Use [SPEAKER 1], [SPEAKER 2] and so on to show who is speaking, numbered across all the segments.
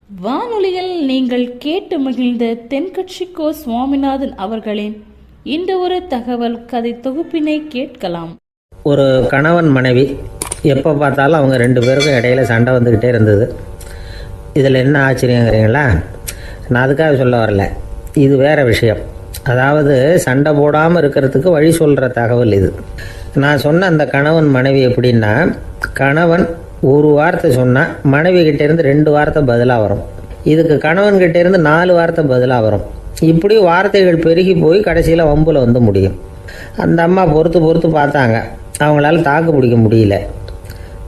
[SPEAKER 1] வானொலியில் நீங்கள் கேட்டு மகிழ்ந்த தென்கட்சிக்கோ சுவாமிநாதன் அவர்களின் இந்த ஒரு தகவல் கதை தொகுப்பினை கேட்கலாம்.
[SPEAKER 2] ஒரு கணவன் மனைவி எப்போ பார்த்தாலும் அவங்க ரெண்டு பேருக்கும் இடையில சண்டை வந்துக்கிட்டே இருந்தது. இதில் என்ன ஆச்சரியங்கிறீங்களா? நான் அதுக்காக சொல்ல வரல, இது வேறு விஷயம். அதாவது சண்டை போடாமல் இருக்கிறதுக்கு வழி சொல்கிற தகவல் இது. நான் சொன்ன அந்த கணவன் மனைவி எப்படின்னா, கணவன் ஒரு வார்த்தை சொன்னால் மனைவி கிட்டேருந்து 2 வார்த்தை பதிலாக வரும். இதுக்கு கணவன்கிட்டேருந்து 4 வார்த்தை பதிலாக வரும். இப்படி வார்த்தைகள் பெருகி போய் கடைசியில் வம்பில் வந்து முடியும். அந்த அம்மா பொறுத்து பார்த்தாங்க, அவங்களால தாக்கு பிடிக்க முடியல.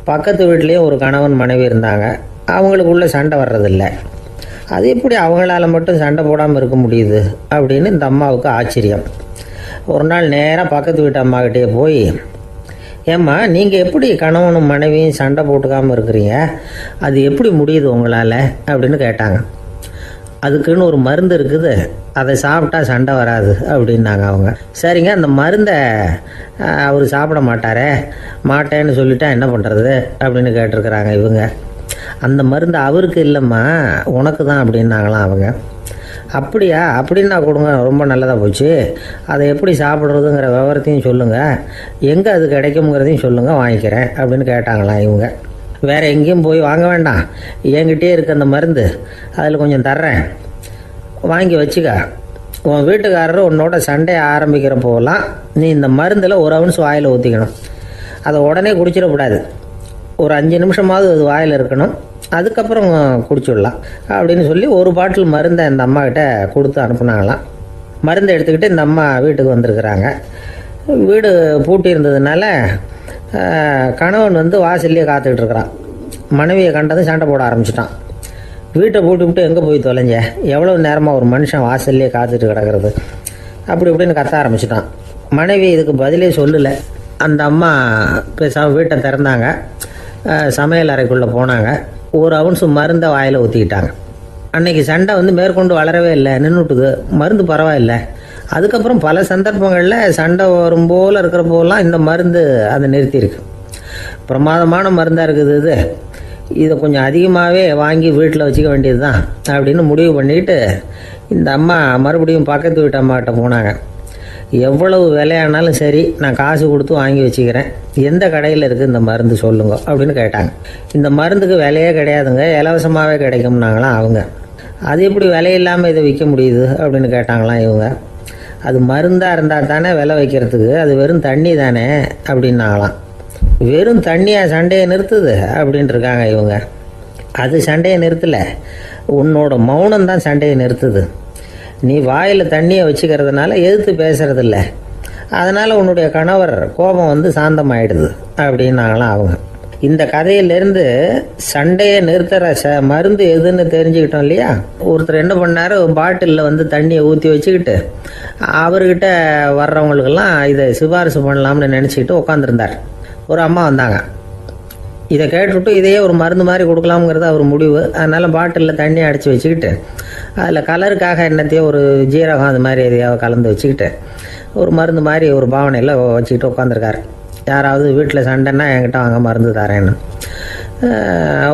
[SPEAKER 2] பக்கத்து வீட்லேயும் ஒரு கணவன் மனைவி இருந்தாங்க, அவங்களுக்குள்ள சண்டை வர்றதில்லை. அது எப்படி அவங்களால மட்டும் சண்டை போடாமல் இருக்க முடியுது அப்படின்னு இந்த அம்மாவுக்கு ஆச்சரியம். ஒரு நாள் நேராக பக்கத்து வீட்டு அம்மாக்கிட்டே போய், ஏம்மா நீங்கள் எப்படி கணவனும் மனைவியும் சண்டை போட்டுக்காமல் இருக்கிறீங்க, அது எப்படி முடியுது உங்களால் அப்படின்னு கேட்டாங்க. அதுக்குன்னு ஒரு மருந்து இருக்குது, அதை சாப்பிட்டா சண்டை வராது அப்படின்னாங்க அவங்க. சரிங்க, அந்த மருந்தை அவர் சாப்பிட மாட்டேன்னு சொல்லிட்டா என்ன பண்ணுறது அப்படின்னு கேட்டிருக்கிறாங்க இவங்க. அந்த மருந்து அவருக்கு இல்லைம்மா, உனக்கு தான் அப்படின்னாங்களாம் அவங்க. அப்படியா, அப்படின்னா கொடுங்க, ரொம்ப நல்லதாக போச்சு. அதை எப்படி சாப்பிட்றதுங்கிற விவரத்தையும் சொல்லுங்கள், எங்கே அது கிடைக்குங்கிறதையும் சொல்லுங்கள், வாங்கிக்கிறேன் அப்படின்னு கேட்டாங்களாம் இவங்க. வேறு எங்கேயும் போய் வாங்க வேண்டாம், என்கிட்டே இருக்க அந்த மருந்து அதில் கொஞ்சம் தர்றேன், வாங்கி வச்சுக்க. உன் வீட்டுக்காரர் உன்னோட சண்டையை ஆரம்பிக்கிறப்போலாம் நீ இந்த மருந்தில் ஒரு அவுன்ஸ் வாயில் ஊற்றிக்கணும். அதை உடனே குடிச்சிடக்கூடாது, ஒரு 5 நிமிஷமாவது அது வாயில் இருக்கணும், அதுக்கப்புறம் குடிச்சுடலாம் அப்படின்னு சொல்லி ஒரு பாட்டில் மருந்தை இந்த அம்மா கிட்ட கொடுத்து அனுப்புனாங்களாம். மருந்தை எடுத்துக்கிட்டு இந்த அம்மா வீட்டுக்கு வந்திருக்கிறாங்க. வீடு பூட்டி இருந்ததுனால கணவன் வாசல்லையே காத்துக்கிட்டு இருக்கிறான். மனைவியை கண்டதும் சண்டை போட ஆரம்பிச்சிட்டான். வீட்டை பூட்டி விட்டு எங்கே போய் தொலைஞ்ச, எவ்வளோ நேரமாக ஒரு மனுஷன் வாசல்லையே காத்துட்டு கிடக்கிறது அப்படி இப்படின்னு கத்த ஆரம்பிச்சிட்டான். மனைவி இதுக்கு பதிலே சொல்லலை. அந்த அம்மா பேசாமல் வீட்டை திறந்தாங்க, சமையல் அறைக்குள்ளே போனாங்க, ஒரு அவுன்ஸ் மருந்தை வாயில் ஊற்றிக்கிட்டாங்க. அன்னைக்கு சண்டை மேற்கொண்டு வளரவே இல்லை, நின்றுட்டுது. மருந்து பரவாயில்லை. அதுக்கப்புறம் பல சந்தர்ப்பங்களில் சண்டை வரும் போல் இருக்கிற போலாம் இந்த மருந்து அதை நிறுத்தியிருக்கு. பிரமாதமான மருந்தாக இருக்குது இதை கொஞ்சம் அதிகமாகவே வாங்கி வீட்டில் வச்சுக்க வேண்டியது தான் அப்படின்னு முடிவு பண்ணிக்கிட்டு இந்த அம்மா மறுபடியும் பக்கத்து வீட்டு அம்மாக்கிட்ட போனாங்க. எவ்வளவு விலையானாலும் சரி, நான் காசு கொடுத்து வாங்கி வச்சுக்கிறேன், எந்த கடையில் இருக்குது இந்த மருந்து சொல்லுங்க அப்படின்னு கேட்டாங்க. இந்த மருந்துக்கு விலையே கிடையாதுங்க, இலவசமாகவே கிடைக்கும்னாங்களாம் அவங்க. அது எப்படி விலையில்லாமல் இதை விற்க முடியுது அப்படின்னு கேட்டாங்களாம் இவங்க. அது மருந்தாக இருந்தால் தானே விலை வைக்கிறதுக்கு, அது வெறும் தண்ணி தானே அப்படின்னாங்களாம். வெறும் தண்ணியாக சண்டையை நிறுத்துது அப்படின்ட்டு இருக்காங்க இவங்க. அது சண்டையை நிறுத்தலை, உன்னோட மௌனம் தான் சண்டையை நிறுத்துது. நீ வாயில் தண்ணியை வச்சுக்கிறதுனால எதிர்த்து பேசுறதில்ல, அதனால் உன்னுடைய கணவர் கோபம் சாந்தமாயிடுது அப்படின்னாங்களாம் அவங்க. இந்த கதையிலேருந்து சண்டையை நிறுத்துகிற மருந்து எதுன்னு தெரிஞ்சுக்கிட்டோம் இல்லையா? ஒருத்தர் என்ன பண்ணார், பாட்டிலில் தண்ணியை ஊற்றி வச்சுக்கிட்டு அவர்கிட்ட வர்றவங்களுக்கெல்லாம் இதை சிபாரிசு பண்ணலாம்னு நினச்சிக்கிட்டு உட்காந்துருந்தார். ஒரு அம்மா வந்தாங்க. இதை கேட்டுவிட்டு இதையே ஒரு மருந்து மாதிரி கொடுக்கலாம்ங்கிறது அவர் முடிவு. அதனால் பாட்டிலில் தண்ணி அடைச்சி வச்சுக்கிட்டு அதில் கலருக்காக என்னத்தையோ ஒரு ஜீரகம் அது மாதிரி எதையாவது கலந்து வச்சுக்கிட்டு ஒரு மருந்து மாதிரி ஒரு பாவனையில் வச்சுக்கிட்டு உட்காந்துருக்காரு. யாராவது வீட்டில் சண்டைன்னா என்கிட்ட வாங்க மருந்து தரேன்னு.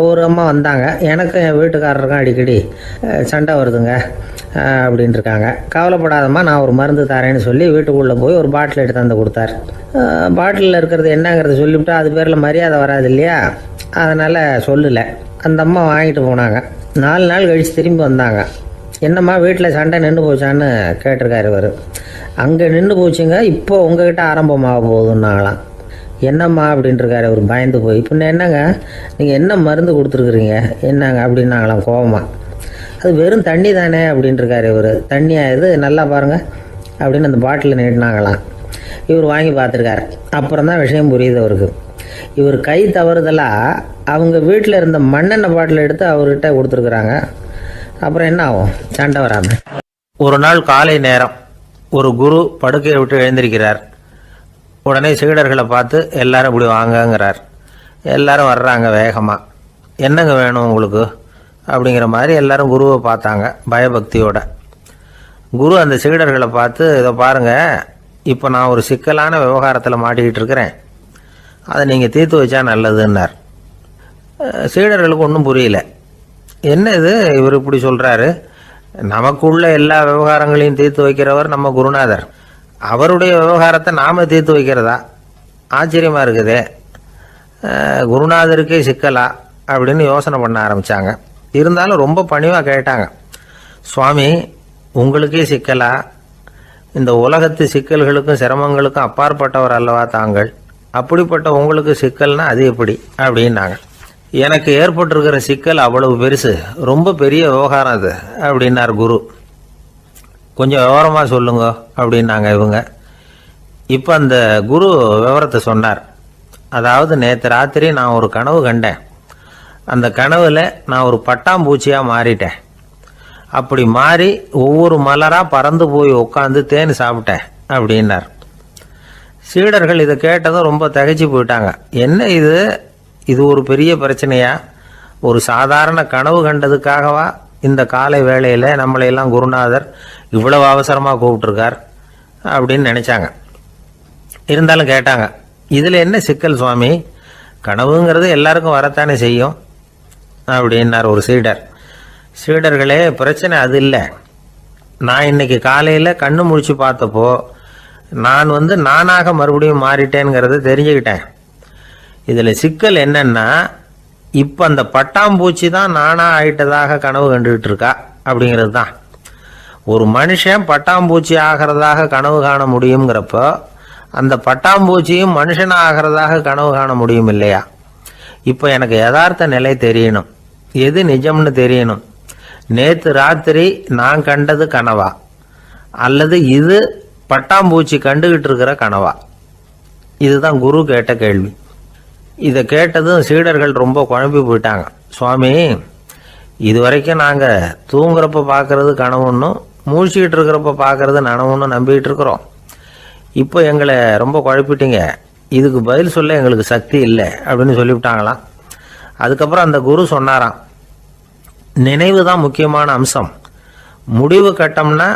[SPEAKER 2] ஒரு அம்மா வந்தாங்க, எனக்கும் என் வீட்டுக்காரருக்கும் அடிக்கடி சண்டை வருதுங்க அப்படின்ட்டு இருக்காங்க. கவலைப்படாதம்மா, நான் ஒரு மருந்து தரேன்னு சொல்லி வீட்டுக்குள்ளே போய் ஒரு பாட்டில் எடுத்து வந்து கொடுத்தாரு. பாட்டிலில் இருக்கிறது என்னங்கிறத சொல்லிவிட்டா அது பேரில் மரியாதை வராது இல்லையா? அதனால் சொல்லலை. அந்த அம்மா வாங்கிட்டு போனாங்க. 4 நாள் கழித்து திரும்பி வந்தாங்க. என்னம்மா வீட்டில் சண்டை நின்று போச்சான்னு கேட்டிருக்காரு இவர். அங்கே நின்று போச்சுங்க, இப்போ உங்ககிட்ட ஆரம்பமாக போகுதுன்னாங்களாம். என்னம்மா அப்படின்ட்டுருக்காரு இவர் பயந்து போய். இப்போ என்னங்க நீங்கள் என்ன மருந்து கொடுத்துருக்குறீங்க என்னங்க அப்படின்னாங்களாம் கோபமாக. அது வெறும் தண்ணி தானே அப்படின்ட்டுருக்காரு இவர். தண்ணியாக இது நல்லா பாருங்கள் அப்படின்னு அந்த பாட்டிலில் நீட்டினாங்களாம். இவர் வாங்கி பார்த்துருக்காரு. அப்புறம் தான் விஷயம் புரியுது அவருக்கு. இவர் கை தவறுதலாக அவங்க வீட்டில் இருந்த மண்ணெண்ணெய் பாட்டில் எடுத்து அவர்கிட்ட கொடுத்துருக்குறாங்க. அப்புறம் என்ன ஆகும், சண்டை வராமல். ஒரு நாள் காலை நேரம் ஒரு குரு படுக்கையை விட்டு எழுந்திருக்கிறார். உடனே சீடர்களை பார்த்து எல்லாரும் இப்படி வாங்கங்கிறார். எல்லாரும் வர்றாங்க வேகமாக. என்னங்க வேணும் உங்களுக்கு அப்படிங்கிற மாதிரி எல்லாரும் குருவை பார்த்தாங்க பயபக்தியோட. குரு அந்த சீடர்களை பார்த்து, இதை பாருங்கள், இப்போ நான் ஒரு சிக்கலான விவகாரத்தில் மாட்டிக்கிட்டு இருக்கிறேன், அதை நீங்கள் தீர்த்து வச்சா நல்லதுன்னார். சீடர்களுக்கு ஒன்றும் புரியல. என்ன இது இவர் இப்படி சொல்கிறாரு? நமக்குள்ள எல்லா விவகாரங்களையும் தீர்த்து வைக்கிறவர் நம்ம குருநாதர். அவருடைய விவகாரத்தை நாம் தீர்த்து வைக்கிறதா? ஆச்சரியமாக இருக்குதே. குருநாதருக்கே சிக்கலா அப்படின்னு யோசனை பண்ண ஆரம்பித்தாங்க. இருந்தாலும் ரொம்ப பணிவாக கேட்டாங்க, சுவாமி உங்களுக்கே சிக்கலா? இந்த உலகத்து சிக்கல்களுக்கும் சிரமங்களுக்கும் அப்பாற்பட்டவர் அல்லவா தாங்கள்? அப்படிப்பட்ட உங்களுக்கு சிக்கல்னா அது எப்படி அப்படின்னாங்க. எனக்கு ஏற்பட்டிருக்கிற சிக்கல் அவ்வளவு பெருசு, ரொம்ப பெரிய விவகாரம் அது அப்படின்னார் குரு. கொஞ்சம் விவரமாக சொல்லுங்க அப்படின்னாங்க இவங்க. இப்போ அந்த குரு விவரத்தை சொன்னார். அதாவது நேற்று ராத்திரி நான் ஒரு கனவு கண்டேன். அந்த கனவில் நான் ஒரு பட்டாம்பூச்சியாக மாறிட்டேன். அப்படி மாறி ஒவ்வொரு மலராக பறந்து போய் உட்காந்து தேன் சாப்பிட்டேன் அப்படின்னார். சீடர்கள் இதை கேட்டதும் ரொம்ப திகைச்சு போயிட்டாங்க. என்ன இது, இது ஒரு பெரிய பிரச்சனையா? ஒரு சாதாரண கனவு கண்டதுக்காகவா இந்த காலை வேளையில் நம்மளையெல்லாம் குருநாதர் இவ்வளவு அவசரமாக கூப்பிட்டுருக்கார் அப்படின்னு நினச்சாங்க. இருந்தாலும் கேட்டாங்க, இதில் என்ன சிக்கல் சுவாமி? கனவுங்கிறது எல்லாருக்கும் வரத்தானே செய்யும் அப்படின்னார் ஒரு சீடர். சீடர்களே, பிரச்சனை அது இல்லை. நான் இன்னைக்கு காலையில் கண்ணு முழிச்சு பார்த்தப்போ நான் நானாக மறுபடியும் மாறிட்டேங்கிறத தெரிஞ்சுக்கிட்டேன். இதில் சிக்கல் என்னன்னா, இப்போ அந்த பட்டாம்பூச்சி தான் நானாக ஆயிட்டதாக கனவு கண்டுகிட்டு இருக்கா அப்படிங்கிறது தான். ஒரு மனுஷன் பட்டாம்பூச்சி ஆகிறதாக கனவு காண முடியுங்கிறப்போ அந்த பட்டாம்பூச்சியும் மனுஷனாக ஆகிறதாக கனவு காண முடியும் இல்லையா? இப்போ எனக்கு யதார்த்த நிலை தெரியணும், எது நிஜம்னு தெரியணும். நேற்று ராத்திரி நான் கண்டது கனவா, அல்லது இது பட்டாம்பூச்சி கண்டுகிட்டு இருக்கிற கனவா? இதுதான் குரு கேட்ட கேள்வி. இதை கேட்டதும் சீடர்கள் ரொம்ப குழம்பி போயிட்டாங்க. சுவாமி, இது வரைக்கும் நாங்கள் தூங்குறப்ப பார்க்கறது கனவுன்னும் மூழ்கிட்டு இருக்கிறப்ப பார்க்கறது நனவுன்னு நம்பிக்கிட்டு இருக்கிறோம். இப்போ எங்களை ரொம்ப குழப்பிட்டீங்க. இதுக்கு பதில் சொல்ல எங்களுக்கு சக்தி இல்லை அப்படின்னு சொல்லிவிட்டாங்களாம். அதுக்கப்புறம் அந்த குரு சொன்னாராம், நினைவு தான் முக்கியமான அம்சம். முடிவு கட்டம்னா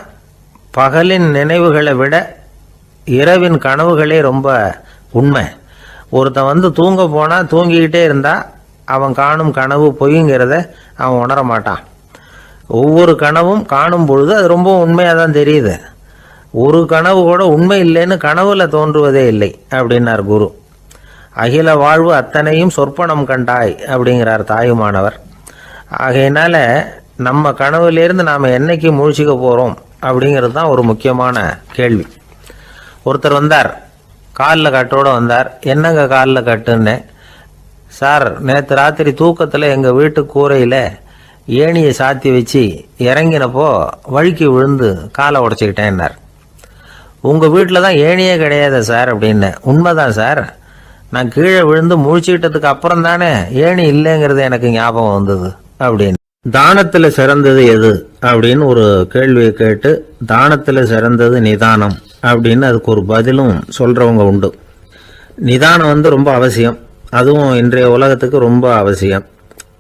[SPEAKER 2] பகலின் நினைவுகளை விட இரவின் கனவுகளே ரொம்ப உண்மை. ஒருத்தன் தூங்க போனால் தூங்கிக்கிட்டே இருந்தால் அவன் காணும் கனவு பொய்ங்கிறத அவன் உணர மாட்டான். ஒவ்வொரு கனவும் காணும் பொழுது அது ரொம்ப உண்மையாக தான் தெரியுது. ஒரு கனவு கூட உண்மை இல்லைன்னு கனவுல தோன்றுவதே இல்லை அப்படின்னார் குரு. அகில வாழ்வு அத்தனையும் சொற்பனம் கண்டாய் அப்படிங்கிறார் தாயுமானவர். ஆகையினால நம்ம கனவுலேருந்து நாம் என்னைக்கு முழிச்சிக்க போகிறோம் அப்படிங்கிறது தான் ஒரு முக்கியமான கேள்வி. ஒருத்தர் வந்தார், காலில் கட்டோடு வந்தார். என்னங்க காலில் கட்டுன்னு? சார், நேற்று ராத்திரி தூக்கத்தில் எங்கள் வீட்டு கூரையில் ஏணியை சாத்தி வச்சு இறங்கினப்போ வழுக்கி விழுந்து காலை உடச்சிக்கிட்டேன்னார். உங்கள் வீட்டில் தான் ஏணியே கிடையாது சார் அப்படின்னு. உண்மைதான் சார், நான் கீழே விழுந்து முழிச்சுக்கிட்டதுக்கு அப்புறம் தானே ஏணி இல்லைங்கிறது எனக்கு ஞாபகம் வந்தது அப்படின்னு. தானத்தில் சிறந்தது எது அப்படின்னு ஒரு கேள்வியை கேட்டு, தானத்தில் சிறந்தது நிதானம் அப்படின்னு அதுக்கு ஒரு பதிலும் சொல்கிறவங்க உண்டு. நிதானம் ரொம்ப அவசியம். அதுவும் இன்றைய உலகத்துக்கு ரொம்ப அவசியம்.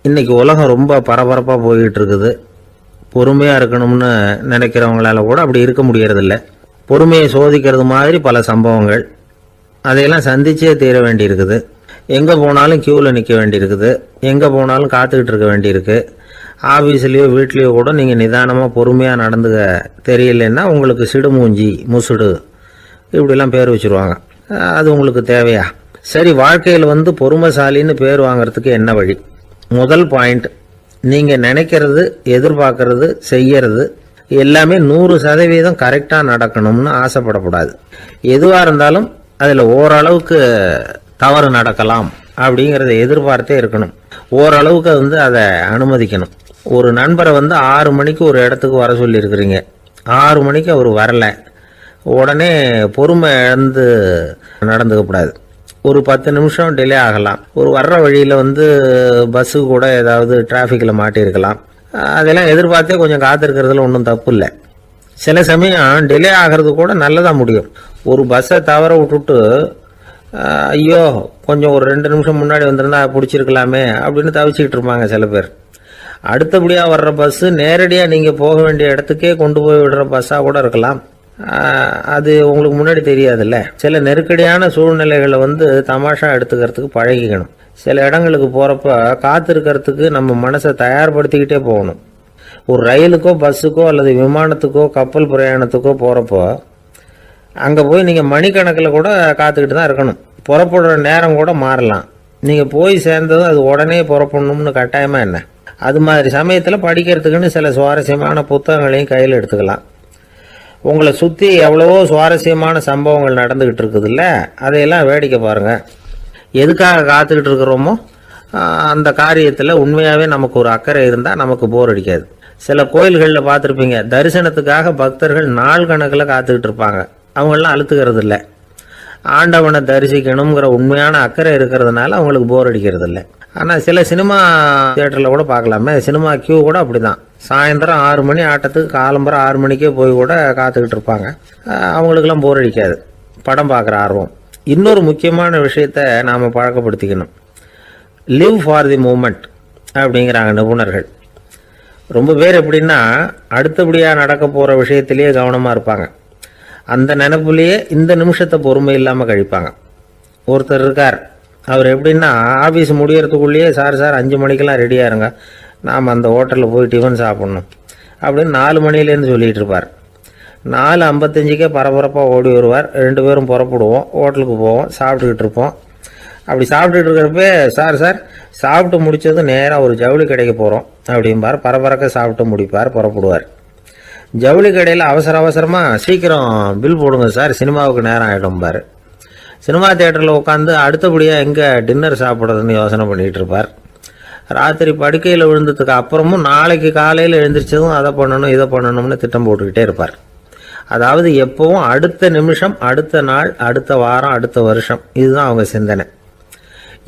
[SPEAKER 2] இன்றைக்கி உலகம் ரொம்ப பரபரப்பாக போய்கிட்டு இருக்குது. பொறுமையாக இருக்கணும்னு நினைக்கிறவங்களால கூட அப்படி இருக்க முடியறதில்ல. பொறுமையை சோதிக்கிறது மாதிரி பல சம்பவங்கள், அதையெல்லாம் சந்திச்சே தீர வேண்டியிருக்குது. எங்கே போனாலும் க்யூவில் நிற்க வேண்டியிருக்குது, எங்கே போனாலும் காத்துக்கிட்டு இருக்க வேண்டியிருக்கு. ஆஃபீஸ்லேயோ வீட்லேயோ கூட நீங்கள் நிதானமாக பொறுமையாக நடந்துக்க தெரியலன்னா உங்களுக்கு சிடுமூஞ்சி, முசுடு இப்படிலாம் பேர் வச்சுருவாங்க. அது உங்களுக்கு தேவையா? சரி, வாழ்க்கையில் பொறுமைசாலின்னு பேர் வாங்கிறதுக்கு என்ன வழி? முதல் பாயிண்ட், நீங்கள் நினைக்கிறது, எதிர்பார்க்கறது, செய்யறது எல்லாமே 100% கரெக்டாக நடக்கணும்னு ஆசைப்படக்கூடாது. எதுவாக இருந்தாலும் அதில் ஓரளவுக்கு தவறு நடக்கலாம் அப்படிங்கிறத எதிர்பார்த்தே இருக்கணும். ஓரளவுக்கு அதை அனுமதிக்கணும். ஒரு நண்பரை 6 மணிக்கு ஒரு இடத்துக்கு வர சொல்லியிருக்கிறீங்க. 6 மணிக்கு அவர் வரலை, உடனே பொறுமை இழந்து நடந்துக்கக்கூடாது. ஒரு 10 நிமிஷம் டிலே ஆகலாம். ஒரு வர்ற வழியில் பஸ்ஸு கூட ஏதாவது டிராஃபிக்கில் மாட்டியிருக்கலாம். அதெல்லாம் எதிர்பார்த்தே கொஞ்சம் காத்திருக்கிறதுல ஒன்றும் தப்பு இல்லை. சில சமயம் டிலே ஆகிறது கூட நல்லதாக முடியும். ஒரு பஸ்ஸை தவற விட்டுட்டு, ஐயோ கொஞ்சம் ஒரு 2 நிமிஷம் முன்னாடி வந்திருந்தா பிடிச்சிருக்கலாமே அப்படின்னு தவிச்சிக்கிட்டு இருப்பாங்க சில பேர். அடுத்தபடியாக வர்ற பஸ்ஸு நேரடியாக நீங்கள் போக வேண்டிய இடத்துக்கே கொண்டு போய் விடுற பஸ்ஸாக கூட இருக்கலாம். அது உங்களுக்கு முன்னாடி தெரியாதுல்ல. சில நெருக்கடியான சூழ்நிலைகளை தமாஷா எடுத்துக்கிறதுக்கு பழகிக்கணும். சில இடங்களுக்கு போகிறப்ப காத்திருக்கிறதுக்கு நம்ம மனசை தயார்படுத்திக்கிட்டே போகணும். ஒரு ரயிலுக்கோ பஸ்ஸுக்கோ அல்லது விமானத்துக்கோ கப்பல் பிரயாணத்துக்கோ போகிறப்போ அங்கே போய் நீங்கள் மணிக்கணக்கில் கூட காத்துக்கிட்டு தான் இருக்கணும். புறப்படுற நேரம் கூட மாறலாம். நீங்கள் போய் சேர்ந்ததும் அது உடனே புறப்படணும்னு கட்டாயமாக என்ன? அது மாதிரி சமயத்தில் படிக்கிறதுக்குன்னு சில சுவாரஸ்யமான புத்தகங்களையும் கையில் எடுத்துக்கலாம். உங்களை சுற்றி எவ்வளவோ சுவாரஸ்யமான சம்பவங்கள் நடந்துக்கிட்டு இருக்குதுல்ல, அதையெல்லாம் வேடிக்கை பாருங்கள். எதுக்காக காத்துக்கிட்டு இருக்கிறோமோ அந்த காரியத்தில் உண்மையாகவே நமக்கு ஒரு அக்கறை இருந்தால் நமக்கு போர் அடிக்காது. சில கோயில்களில் பார்த்துருப்பீங்க, தரிசனத்துக்காக பக்தர்கள் நாள் கணக்கில் காத்துக்கிட்டு இருப்பாங்க. அவங்களெலாம் அழுத்துக்கிறது இல்லை. ஆண்டவனை தரிசிக்கணுங்கிற உண்மையான அக்கறை இருக்கிறதுனால அவங்களுக்கு போர் அடிக்கிறது இல்லை. ஆனால் சில சினிமா தியேட்டரில் கூட பார்க்கலாமே, சினிமா கியூ கூட அப்படி தான். சாயந்தரம் 6 மணி ஆட்டத்துக்கு காலம்பரம் 6 மணிக்கே போய் கூட காத்துக்கிட்டு இருப்பாங்க. அவங்களுக்கெல்லாம் போர் அடிக்காது, படம் பார்க்குற ஆர்வம். இன்னொரு முக்கியமான விஷயத்தை நாம் பழக்கப்படுத்திக்கணும். லிவ் ஃபார் தி மூமெண்ட் அப்படிங்கிறாங்க நிபுணர்கள். ரொம்ப பேர் எப்படின்னா அடுத்தபடியாக நடக்க போகிற விஷயத்திலேயே கவனமாக இருப்பாங்க. அந்த நினைப்புலேயே இந்த நிமிஷத்தை பொறுமை இல்லாமல் கழிப்பாங்க. ஒருத்தர் இருக்கார், அவர் எப்படின்னா ஆஃபீஸ் முடியறதுக்குள்ளேயே சார் 5 மணிக்கெல்லாம் ரெடியாக இருங்க, நாம் அந்த ஹோட்டலில் போய் டிஃபன் சாப்பிட்ணும் அப்படின்னு 4 மணிலேருந்து சொல்லிகிட்டு இருப்பார். 4:55 பரபரப்பாக ஓடி வருவார். 2 பேரும் புறப்படுவோம், ஹோட்டலுக்கு போவோம், சாப்பிட்டுக்கிட்டு இருப்போம். அப்படி சாப்பிட்டுட்டு இருக்கிறப்ப சார் சாப்பிட்டு முடித்ததும் நேராக ஒரு ஜவுளி கடைக்கு போகிறோம் அப்படிம்பார். பரபரக்க சாப்பிட்டு முடிப்பார், புறப்படுவார். ஜவுளி கடையில் அவசரமாக சீக்கிரம் பில் போடுங்க சார், சினிமாவுக்கு நேரம் ஆகிடும்பார். சினிமா தியேட்டரில் உட்காந்து அடுத்தபடியாக எங்கே டின்னர் சாப்பிட்றதுன்னு யோசனை பண்ணிகிட்டு இருப்பார். ராத்திரி படுக்கையில் விழுந்ததுக்கு அப்புறமும் நாளைக்கு காலையில் எழுந்திரிச்சதும் அதை பண்ணணும் இதை பண்ணணும்னு திட்டம் போட்டுக்கிட்டே இருப்பார். அதாவது எப்பவும் அடுத்த நிமிஷம், அடுத்த நாள், அடுத்த வாரம், அடுத்த வருஷம், இதுதான் அவங்க சிந்தனை.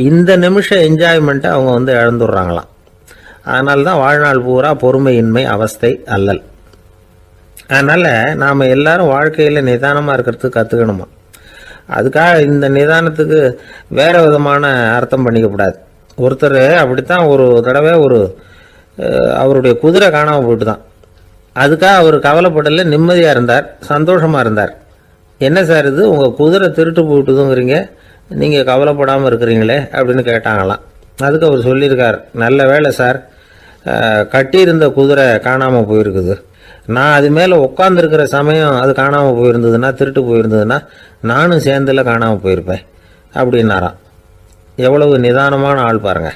[SPEAKER 2] இந்த நிமிஷம் என்ஜாய்மெண்ட்டை அவங்க இழந்துடுறாங்களாம். அதனால தான் வாழ்நாள் பூரா பொறுமையின்மை, அவஸ்தை, அல்லல். அதனால் நாம் எல்லாரும் வாழ்க்கையில் நிதானமாக இருக்கிறதுக்கு கற்றுக்கணுமா. அதுக்காக இந்த நிதானத்துக்கு வேறு விதமான அர்த்தம் பண்ணிக்கக்கூடாது. ஒருத்தர் அப்படித்தான் ஒரு தடவை அவருடைய குதிரை காணாமல் போயிட்டு தான். அதுக்காக அவர் கவலைப்படலை, நிம்மதியாக இருந்தார், சந்தோஷமாக இருந்தார். என்ன சார் இது, உங்கள் குதிரை திருட்டு போயிட்டுதுங்கிறீங்க, நீங்கள் கவலைப்படாமல் இருக்கிறீங்களே அப்படின்னு கேட்டாங்களாம். அதுக்கு அவர் சொல்லியிருக்கார், நல்ல வேலை சார், கட்டியிருந்த குதிரை காணாமல் போயிருக்குது. நான் அது மேலே உட்காந்துருக்கிற சமயம் அது காணாமல் போயிருந்ததுன்னா, திருட்டு போயிருந்ததுன்னா நானும் சேர்ந்துல காணாமல் போயிருப்பேன் அப்படின்னாராம். எவ்வளவு நிதானமான ஆள் பாருங்க.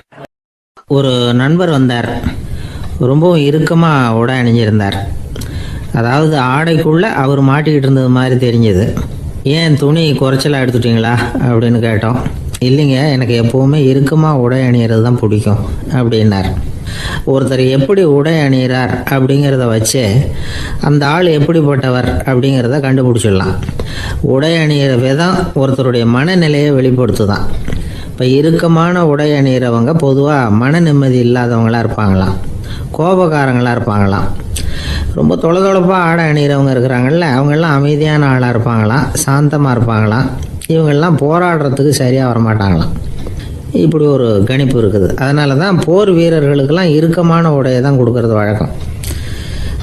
[SPEAKER 2] ஒரு நண்பர் வந்தார், ரொம்பவும் இறுக்கமாக உடை அணிஞ்சிருந்தார். அதாவது ஆடைக்குள்ளே அவர் மாட்டிக்கிட்டு இருந்தது மாதிரி தெரிஞ்சது. ஏன் துணி குறைச்சலாக எடுத்துட்டிங்களா அப்படின்னு கேட்டோம். இல்லைங்க, எனக்கு எப்போவுமே இறுக்கமாக உடை அணிகிறது தான் பிடிக்கும் அப்படின்னார். ஒருத்தர் எப்படி உடை அணிகிறார் அப்படிங்கிறத வச்சு அந்த ஆள் எப்படிப்பட்டவர் அப்படிங்கிறத கண்டுபிடிச்சிடலாம். உடை அணிகிற விதம் ஒருத்தருடைய மனநிலையை வெளிப்படுத்துதான். இப்போ இறுக்கமான உடை அணிகிறவங்க பொதுவாக மன நிம்மதி இல்லாதவங்களாக இருப்பாங்களாம், கோபக்காரங்களாக இருப்பாங்களாம். ரொம்ப தொலைதொலைப்பாக ஆடை அணிகிறவங்க இருக்கிறாங்கல்ல, அவங்கெல்லாம் அமைதியான ஆளாக இருப்பாங்களாம், சாந்தமாக இருப்பாங்களாம். இவங்கெல்லாம் போராடுறதுக்கு சரியாக வரமாட்டாங்களாம். இப்படி ஒரு கணிப்பு இருக்குது. அதனால தான் போர் வீரர்களுக்கெல்லாம் இறுக்கமான உடையை தான் கொடுக்கறது வழக்கம்.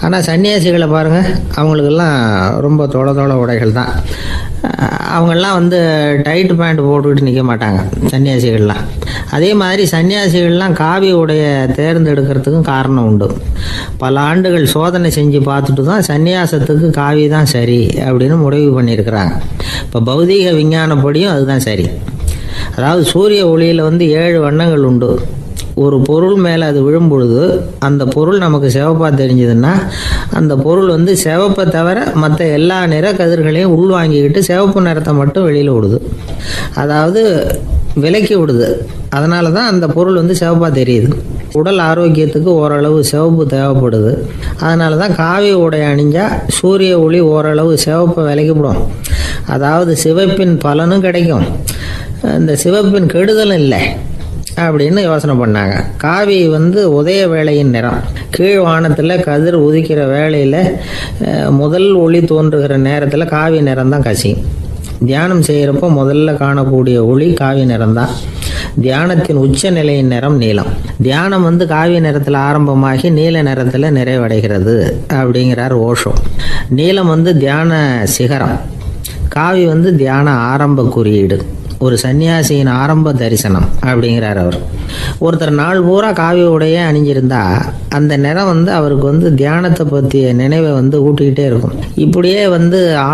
[SPEAKER 2] ஆனால் சன்னியாசிகளை பாருங்கள், அவங்களுக்கெல்லாம் ரொம்ப தொலை உடைகள் தான். அவங்கெல்லாம் டைட் பேண்ட் போட்டுக்கிட்டு நிற்க மாட்டாங்க சன்னியாசிகள்லாம். அதே மாதிரி சன்னியாசிகள்லாம் காவி உடைய தேர்ந்தெடுக்கிறதுக்கும் காரணம் உண்டு. பல ஆண்டுகள் சோதனை செஞ்சு பார்த்துட்டு தான் சன்னியாசத்துக்கு காவி தான் சரி அப்படின்னு முடிவு பண்ணியிருக்கிறாங்க. இப்போ பௌதீக விஞ்ஞானப்படியும் அதுதான் சரி. அதாவது சூரிய ஒளியில் 7 வண்ணங்கள் உண்டு. ஒரு பொருள் மேலே அது விழும்பொழுது அந்த பொருள் நமக்கு சிவப்பாக தெரிஞ்சதுன்னா அந்த பொருள் சிவப்பை தவிர மற்ற எல்லா நிற கதிர்களையும் உள்வாங்கிக்கிட்டு சிவப்பு நிறத்தை மட்டும் வெளியில் விடுது. அதாவது விலக்கி விடுது. அதனால தான் அந்த பொருள் சிவப்பாக தெரியுது. உடல் ஆரோக்கியத்துக்கு ஓரளவு சிவப்பு தேவைப்படுது. அதனால தான் காவி உடை அணிஞ்சால் சூரிய ஒளி ஓரளவு சிவப்பை விலக்கிவிடும். அதாவது சிவப்பின் பலனும் கிடைக்கும், இந்த சிவப்பின் கெடுதலும் இல்லை அப்படின்னு யோசனை பண்ணாங்க. காவி உதய வேளையின் நிறம். கீழ் வானத்தில் கதிர் உதிக்கிற வேளையில் முதல் ஒளி தோன்றுகிற நேரத்தில் காவி நிறம் தான் கசியும். தியானம் செய்கிறப்போ முதல்ல காணக்கூடிய ஒளி காவி நிறம்தான். தியானத்தின் உச்ச நிலையின் நிறம் நீலம். தியானம் காவி நிறத்தில் ஆரம்பமாகி நீல நிறத்தில் நிறைவடைகிறது அப்படிங்கிறார் ஓஷோ. நீலம் தியான சிகரம், காவி தியான ஆரம்ப குறியீடு. ஒரு சன்னியாசியின் ஆரம்ப தரிசனம் அப்படிங்கிறார் அவர். ஒருத்தர் நாள் பூரா காவி உடையே அணிஞ்சிருந்தா அந்த நிறம் அவருக்கு தியானத்தை பற்றிய நினைவை ஊட்டிக்கிட்டே இருக்கும். இப்படியே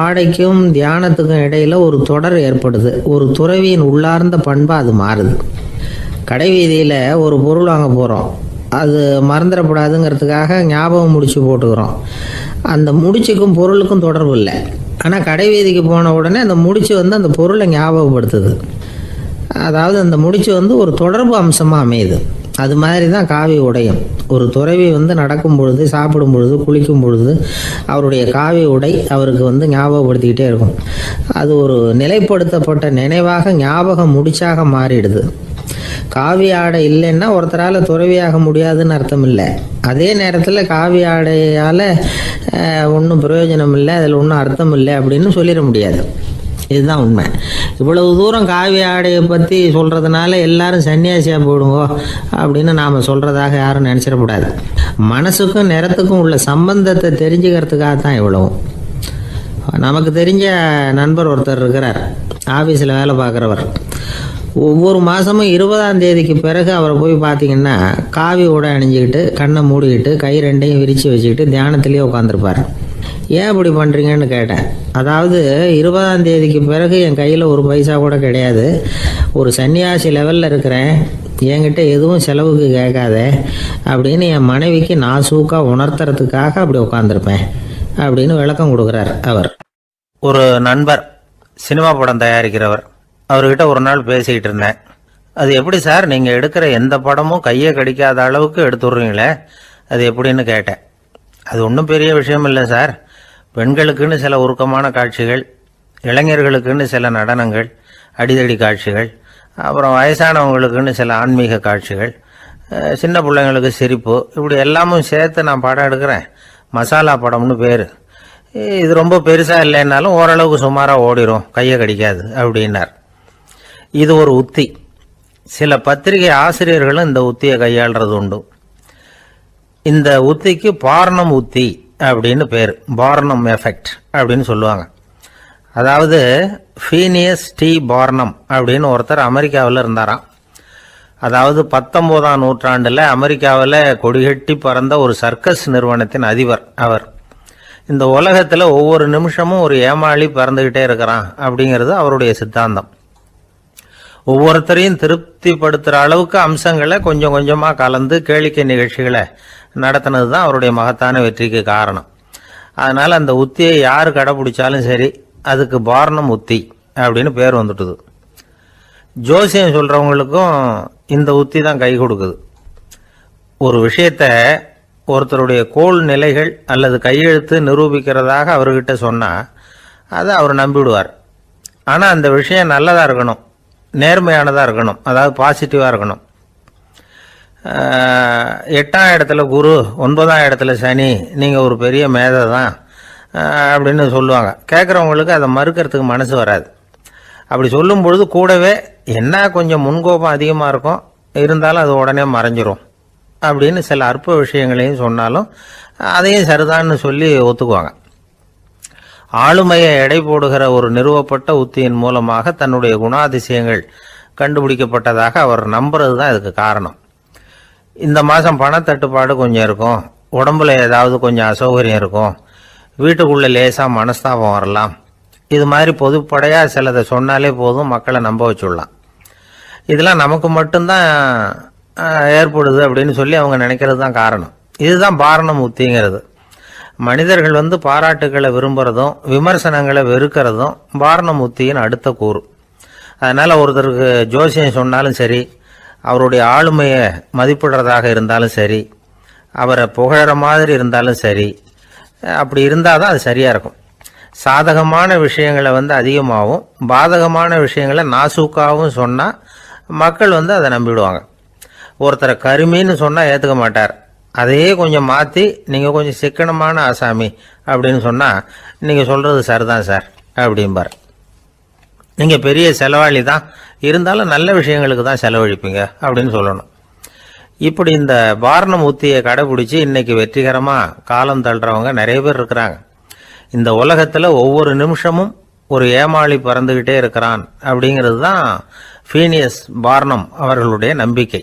[SPEAKER 2] ஆடைக்கும் தியானத்துக்கும் இடையில ஒரு தொடர் ஏற்படுது. ஒரு துறவியின் உள்ளார்ந்த பண்பா அது மாறுது. கடை வீதியில் ஒரு பொருள் வாங்க போகிறோம், அது மறந்துடக்கூடாதுங்கிறதுக்காக ஞாபகம் முடிச்சு போட்டுக்கிறோம். அந்த முடிச்சுக்கும் பொருளுக்கும் தொடர்பு இல்லை. ஆனால் கடை வீதிக்கு போன உடனே அந்த முடிச்சு அந்த பொருளை ஞாபகப்படுத்துது. அதாவது அந்த முடிச்சு ஒரு தொடர்பு அம்சமாக அமையுது. அது மாதிரி தான் காவி உடையும். ஒரு துறவி நடக்கும் பொழுது, சாப்பிடும் பொழுது, குளிக்கும் பொழுது அவருடைய காவி உடை அவருக்கு ஞாபகப்படுத்திக்கிட்டே இருக்கும். அது ஒரு நிலைப்படுத்தப்பட்ட நினைவாக ஞாபக முடிச்சாக மாறிடுது. காவி ஆடை இல்லைன்னா ஒருத்தரால் துறவியாக முடியாதுன்னு அர்த்தம் இல்லை. அதே நேரத்தில் காவி ஆடையால் ஒன்றும் பிரயோஜனம் இல்லை, அதில் ஒன்றும் அர்த்தம் இல்லை அப்படின்னு சொல்லிட முடியாது. இதுதான் உண்மை. இவ்வளவு தூரம் காவி ஆடையை பற்றி சொல்கிறதுனால எல்லாரும் சன்னியாசியாக போடுங்கோ அப்படின்னு நாம் சொல்கிறதாக யாரும் நினச்சிடக்கூடாது. மனசுக்கும் நிறத்துக்கும் உள்ள சம்பந்தத்தை தெரிஞ்சுக்கிறதுக்காக தான் இவ்வளவும். நமக்கு தெரிஞ்ச நண்பர் ஒருத்தர் இருக்கிறார், ஆஃபீஸில் வேலை பார்க்குறவர். ஒவ்வொரு மாதமும் 20ஆம் தேதிக்கு பிறகு அவரை போய் பார்த்தீங்கன்னா காவி உடை அணிஞ்சிக்கிட்டு, கண்ணை மூடிக்கிட்டு, கை ரெண்டையும் விரித்து வச்சுக்கிட்டு தியானத்திலே உட்காந்துருப்பார். ஏன் இப்படி பண்ணுறீங்கன்னு கேட்டேன். அதாவது 20ஆம் தேதிக்கு பிறகு என் கையில் ஒரு பைசா கூட கிடையாது, ஒரு சன்னியாசி லெவலில் இருக்கிறேன், என்கிட்ட எதுவும் செலவுக்கு கேட்காத அப்படின்னு என் மனைவிக்கு நான் சூக்காக உணர்த்துறதுக்காக அப்படி உட்காந்துருப்பேன் அப்படின்னு விளக்கம் கொடுக்குறார் அவர். ஒரு நண்பர் சினிமா படம் தயாரிக்கிறவர், அவர்கிட்ட ஒரு நாள் பேசிக்கிட்டு இருந்தேன். அது எப்படி சார், நீங்கள் எடுக்கிற எந்த படமும் கையை கடிக்காத அளவுக்கு எடுத்துடுறீங்களே, அது எப்படின்னு கேட்டேன். அது ஒன்றும் பெரிய விஷயம் இல்லை சார். பெண்களுக்குன்னு சில உருக்கமான காட்சிகள், இளைஞர்களுக்குன்னு சில நடனங்கள், அடிதடி காட்சிகள், அப்புறம் வயசானவங்களுக்குன்னு சில ஆன்மீக காட்சிகள், சின்ன பிள்ளைங்களுக்கு சிரிப்பு, இப்படி எல்லாமும் சேர்த்து நான் படம் எடுக்கிறேன். மசாலா படம்னு பேர். இது ரொம்ப பெருசாக இல்லைன்னாலும் ஓரளவுக்கு சுமாராக ஓடிடும், கையை கடிக்காது அப்படின்னார். இது ஒரு உத்தி. சில பத்திரிகை ஆசிரியர்களும் இந்த உத்தியை கையாளுறது உண்டு. இந்த உத்திக்கு பார்னம் உத்தி அப்படின்னு பேர். பார்னம் எஃபெக்ட் அப்படின்னு சொல்லுவாங்க. அதாவது ஃபீனியஸ் டி பார்னம் அப்படின்னு ஒருத்தர் அமெரிக்காவில் இருந்தாராம். அதாவது 19ஆம் நூற்றாண்டில் அமெரிக்காவில் கொடிகட்டி பறந்த ஒரு சர்க்கஸ் நிறுவனத்தின் அதிபர் அவர். இந்த உலகத்தில் ஒவ்வொரு நிமிஷமும் ஒரு ஏமாளி பறந்துக்கிட்டே இருக்கிறான் அப்படிங்கிறது அவருடைய சித்தாந்தம். ஒவ்வொருத்தரையும் திருப்திப்படுத்துகிற அளவுக்கு அம்சங்களை கொஞ்சம் கொஞ்சமாக கலந்து கேளிக்கை நிகழ்ச்சிகளை நடத்தினது தான் அவருடைய மகத்தான வெற்றிக்கு காரணம். அதனால் அந்த உத்தியை யார் கடைப்பிடிச்சாலும் சரி, அதுக்கு பார்னம் உத்தி அப்படின்னு பேர் வந்துட்டுது. ஜோசியம் சொல்கிறவங்களுக்கும் இந்த உத்தி தான் கை கொடுக்குது. ஒரு விஷயத்த ஒருத்தருடைய கோள் நிலைகள் அல்லது கையெழுத்து நிரூபிக்கிறதாக அவர்கிட்ட சொன்னால் அதை அவர் நம்பிவிடுவார். ஆனால் அந்த விஷயம் நல்லதாக இருக்கணும், நேர்மையானதாக இருக்கணும், அதாவது பாசிட்டிவாக இருக்கணும். 8ஆம் இடத்துல குரு, 9ஆம் இடத்துல சனி, நீங்கள் ஒரு பெரிய மேதை தான் அப்படின்னு சொல்லுவாங்க. கேட்குறவங்களுக்கு அதை மறுக்கிறதுக்கு மனசு வராது. அப்படி சொல்லும் பொழுது கூடவே என்ன கொஞ்சம் முன்கோபம் அதிகமாக இருக்கும், இருந்தாலும் அது உடனே மறைஞ்சிரும் அப்படின்னு சில அற்ப விஷயங்களையும் சொன்னாலும் அதையும் சரிதான்னு சொல்லி ஒத்துக்குவாங்க. ஆளுமையை எடை போடுகிற ஒரு நிறுவப்பட்ட உத்தியின் மூலமாக தன்னுடைய குணாதிசயங்கள் கண்டுபிடிக்கப்பட்டதாக அவர் நம்புறது தான் இதுக்கு காரணம். இந்த மாதம் பணத்தட்டுப்பாடு கொஞ்சம் இருக்கும், உடம்புல ஏதாவது கொஞ்சம் அசௌகரியம் இருக்கும், வீட்டுக்குள்ளே லேசாக மனஸ்தாபம் வரலாம், இது மாதிரி பொதுப்படையாக சிலதை சொன்னாலே போதும், மக்களை நம்ப வச்சுடலாம். இதெல்லாம் நமக்கு மட்டும்தான் ஏற்படுது அப்படின்னு சொல்லி அவங்க நினைக்கிறது தான் காரணம். இதுதான் பார்னம் உத்திங்கிறது. மனிதர்கள் பாராட்டுகளை விரும்புகிறதும் விமர்சனங்களை வெறுக்கிறதும் பார்னம் உத்தியின் அடுத்த கூறு. அதனால் ஒருத்தருக்கு ஜோசியம் சொன்னாலும் சரி, அவருடைய ஆளுமையை மதிப்பிடுறதாக இருந்தாலும் சரி, அவரை புகழற மாதிரி இருந்தாலும் சரி, அப்படி இருந்தால் தான் அது சரியாக இருக்கும். சாதகமான விஷயங்களை அதிகமாகவும் பாதகமான விஷயங்களை நாசூக்காகவும் சொன்னால் மக்கள் அதை நம்பிவிடுவாங்க. ஒருத்தரை கருமின்னு சொன்னால் ஏற்றுக்க மாட்டார். அதையே கொஞ்சம் மாற்றி நீங்கள் கொஞ்சம் சிக்கனமான ஆசாமி அப்படின்னு சொன்னால் நீங்கள் சொல்கிறது சரிதான் சார் அப்படிம்பார். நீங்கள் பெரிய செலவாளி தான், இருந்தாலும் நல்ல விஷயங்களுக்கு தான் செலவழிப்பீங்க அப்படின்னு சொல்லணும். இப்படி இந்த பார்னம் உத்தியை கடைபிடிச்சி இன்னைக்கு வெற்றிகரமாக காலம் தள்ளுறவங்க நிறைய பேர் இருக்கிறாங்க. இந்த உலகத்தில் ஒவ்வொரு நிமிஷமும் ஒரு ஏமாளி பறந்துக்கிட்டே இருக்கிறான் அப்படிங்கிறது தான் ஃபீனியஸ் பார்னம் அவர்களுடைய நம்பிக்கை.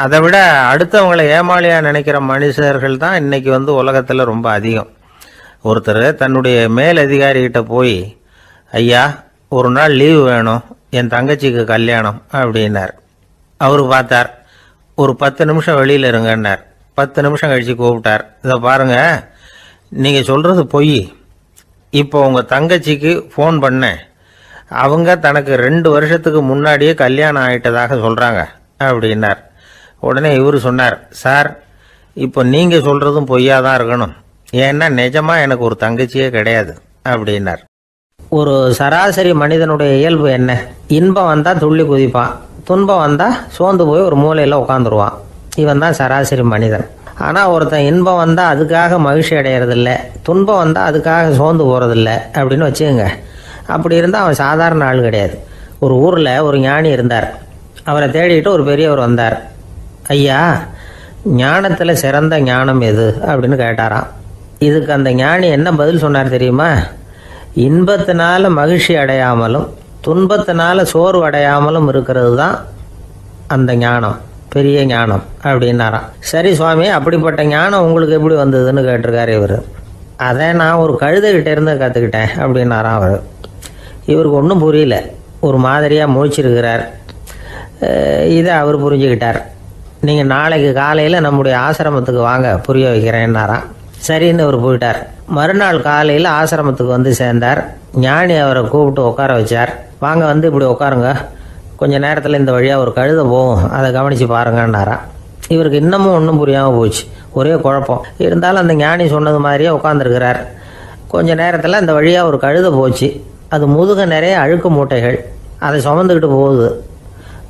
[SPEAKER 2] அதை விட அடுத்தவங்களை ஏமாளியாக நினைக்கிற மனுஷர்கள் தான் இன்றைக்கி உலகத்தில் ரொம்ப அதிகம். ஒருத்தர் தன்னுடைய மேலதிகாரிகிட்ட போய், ஐயா ஒரு நாள் லீவு வேணும், என் தங்கச்சிக்கு கல்யாணம் அப்படின்னார். அவர் பார்த்தார், ஒரு 10 நிமிஷம் வெளியில் இருங்கன்னார். 10 நிமிஷம் கழித்து கூப்பிட்டார், இதை பாருங்கள், நீங்கள் சொல்கிறது பொய். இப்போ உங்கள் தங்கச்சிக்கு ஃபோன் பண்ணேன், அவங்க தனக்கு 2 வருஷத்துக்கு முன்னாடியே கல்யாணம் ஆகிட்டதாக சொல்கிறாங்க அப்படின்னார். உடனே இவர் சொன்னார், சார் இப்போ நீங்கள் சொல்கிறதும் பொய்யா தான் இருக்கணும், ஏன்னா நிஜமாக எனக்கு ஒரு தங்கச்சியே கிடையாது அப்படின்னார். ஒரு சராசரி மனிதனுடைய இயல்பு என்ன? இன்பம் வந்தால் துள்ளி குதிப்பான், துன்பம் வந்தால் சோர்ந்து போய் ஒரு மூலையில் உட்காந்துருவான். இவன் தான் சராசரி மனிதன். ஆனால் ஒருத்தன் இன்பம் வந்தால் அதுக்காக மகிழ்ச்சி அடையிறதில்ல, துன்பம் வந்தால் அதுக்காக சோர்ந்து போகிறதில்ல அப்படின்னு வச்சுக்கோங்க. அப்படி இருந்தால் அவன் சாதாரண ஆள் கிடையாது. ஒரு ஊரில் ஒரு ஞானி இருந்தார். அவரை தேடிட்டு ஒரு பெரியவர் வந்தார். ஐயா, ஞானத்தில் சிறந்த ஞானம் எது அப்படின்னு கேட்டாராம். இதுக்கு அந்த ஞானி என்ன பதில் சொன்னார் தெரியுமா? இன்பத்தினால மகிழ்ச்சி அடையாமலும் துன்பத்தினால சோர்வு அடையாமலும் இருக்கிறது தான் அந்த ஞானம், பெரிய ஞானம் அப்படின்னாராம். சரி சுவாமி, அப்படிப்பட்ட ஞானம் உங்களுக்கு எப்படி வந்ததுன்னு கேட்டிருக்காரு இவர். அதை நான் ஒரு கழுதைகிட்ட இருந்து கற்றுக்கிட்டேன் அப்படின்னாராம் அவர். இவருக்கு ஒன்றும் புரியல, ஒரு மாதிரியாக முழிச்சிருக்கிறார். இதை அவர் புரிஞ்சுக்கிட்டார். நீங்கள் நாளைக்கு காலையில் நம்முடைய ஆசிரமத்துக்கு வாங்க, புரிய வைக்கிறேன்னாராம். சரின்னு அவர் போயிட்டார். மறுநாள் காலையில் ஆசிரமத்துக்கு சேர்ந்தார். ஞானி அவரை கூப்பிட்டு உட்கார வச்சார். வாங்க இப்படி உட்காருங்க, கொஞ்சம் நேரத்தில் இந்த வழியாக ஒரு கழுதை போகும், அதை கவனித்து பாருங்கன்னாராம். இவருக்கு இன்னமும் ஒன்றும் புரியாமல் போச்சு, ஒரே குழப்பம். இருந்தாலும் அந்த ஞானி சொன்னது மாதிரியே உட்காந்துருக்கிறார். கொஞ்சம் நேரத்தில் அந்த வழியாக ஒரு கழுதை போச்சு. அது முதுக நிறைய அழுக்கு மூட்டைகள், அதை சுமந்துக்கிட்டு போகுது.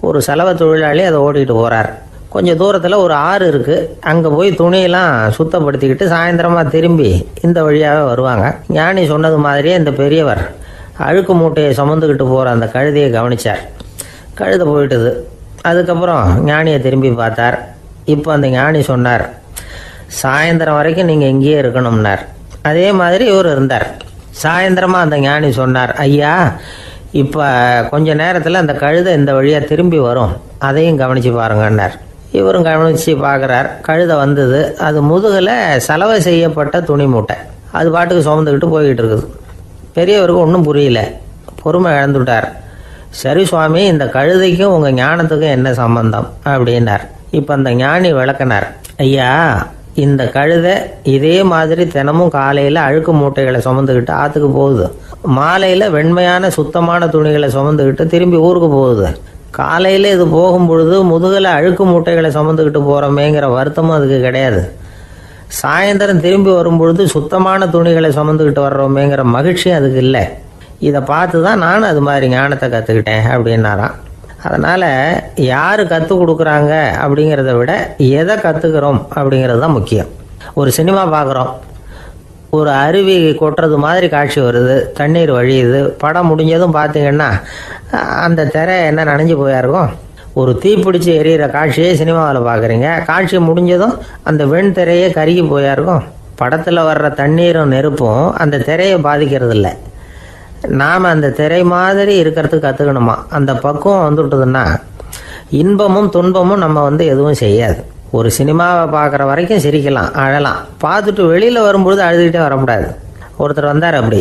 [SPEAKER 2] ஒரு செலவு தொழிலாளி அதை ஓட்டிகிட்டு போகிறார். கொஞ்சம் தூரத்தில் ஒரு ஆறு இருக்குது. அங்கே போய் துணியெல்லாம் சுத்தப்படுத்திக்கிட்டு சாயந்தரமாக திரும்பி இந்த வழியாகவே வருவாங்க. ஞானி சொன்னது மாதிரியே இந்த பெரியவர் அழுக்கு மூட்டையை சுமந்துக்கிட்டு போகிற அந்த கழுதையை கவனித்தார். கழுதை போயிட்டுது. அதுக்கப்புறம் ஞானியை திரும்பி பார்த்தார். இப்போ அந்த ஞானி சொன்னார், சாயந்தரம் வரைக்கும் நீங்கள் இங்கேயே இருக்கணும்னார். அதே மாதிரி இவர் இருந்தார். சாயந்தரமாக அந்த ஞானி சொன்னார், ஐயா இப்போ கொஞ்ச நேரத்தில் அந்த கழுதை இந்த வழியாக திரும்பி வரும், அதையும் கவனித்து பாருங்கன்னார். இவரும் கவனித்து பார்க்குறார். கழுதை வந்தது. அது முதுகில் சலவை செய்யப்பட்ட துணி மூட்டை, அது பாட்டுக்கு சுமந்துக்கிட்டு போய்கிட்டு இருக்குது. பெரியவருக்கு ஒன்றும் புரியல, பொறுமை இழந்துட்டார். சரி சுவாமி, இந்த கழுதைக்கும் உங்கள் ஞானத்துக்கும் என்ன சம்பந்தம் அப்படின்னார். இப்போ அந்த ஞானி விளக்கினார். ஐயா, இந்த கழுதை இதே மாதிரி தினமும் காலையில் அழுக்கு மூட்டைகளை சுமந்துக்கிட்டு ஆற்றுக்கு போகுது, மாலையில் வெண்மையான சுத்தமான துணிகளை சுமந்துக்கிட்டு திரும்பி ஊருக்கு போகுது. காலையில் இது போகும் பொழுது முதுகில் அழுக்கு மூட்டைகளை சுமந்துக்கிட்டு போகிறோமேங்கிற வருத்தமும் அதுக்கு கிடையாது. சாயந்தரம் திரும்பி வரும்பொழுது சுத்தமான துணிகளை சுமந்துக்கிட்டு வர்றோமேங்கிற மகிழ்ச்சியும் அதுக்கு இல்லை. இதை பார்த்து தான் நானும் அது மாதிரி ஞானத்தை கற்றுக்கிட்டேன் அப்படின்னாராம். அதனால் யார் கற்றுக் கொடுக்குறாங்க அப்படிங்கிறத விட எதை கற்றுக்கிறோம் அப்படிங்கிறது தான் முக்கியம். ஒரு சினிமா பார்க்குறோம், ஒரு அருவி கொட்டுறது மாதிரி காட்சி வருது, தண்ணீர் வழியுது. படம் முடிஞ்சதும் பார்த்தீங்கன்னா அந்த திரை என்ன நனைஞ்சு போயா இருக்கும். ஒரு தீப்பிடிச்சு எரியிற காட்சியே சினிமாவில் பார்க்குறீங்க, காட்சி முடிஞ்சதும் அந்த வெண் திரையே கருகி போயா இருக்கும். படத்தில் வர்ற தண்ணீரும் நெருப்பும் அந்த திரையை பாதிக்கிறது இல்லை. நாம் அந்த திரை மாதிரி இருக்கிறதுக்கு கற்றுக்கணுமா. அந்த பக்குவம் வந்துவிட்டதுன்னா இன்பமும் துன்பமும் நம்ம எதுவும் செய்யாது. ஒரு சினிமாவை பார்க்குற வரைக்கும் சிரிக்கலாம், அழலாம். பார்த்துட்டு வெளியில் வரும்பொழுது அழுதுகிட்டே வரக்கூடாது. ஒருத்தர் வந்தார், அப்படி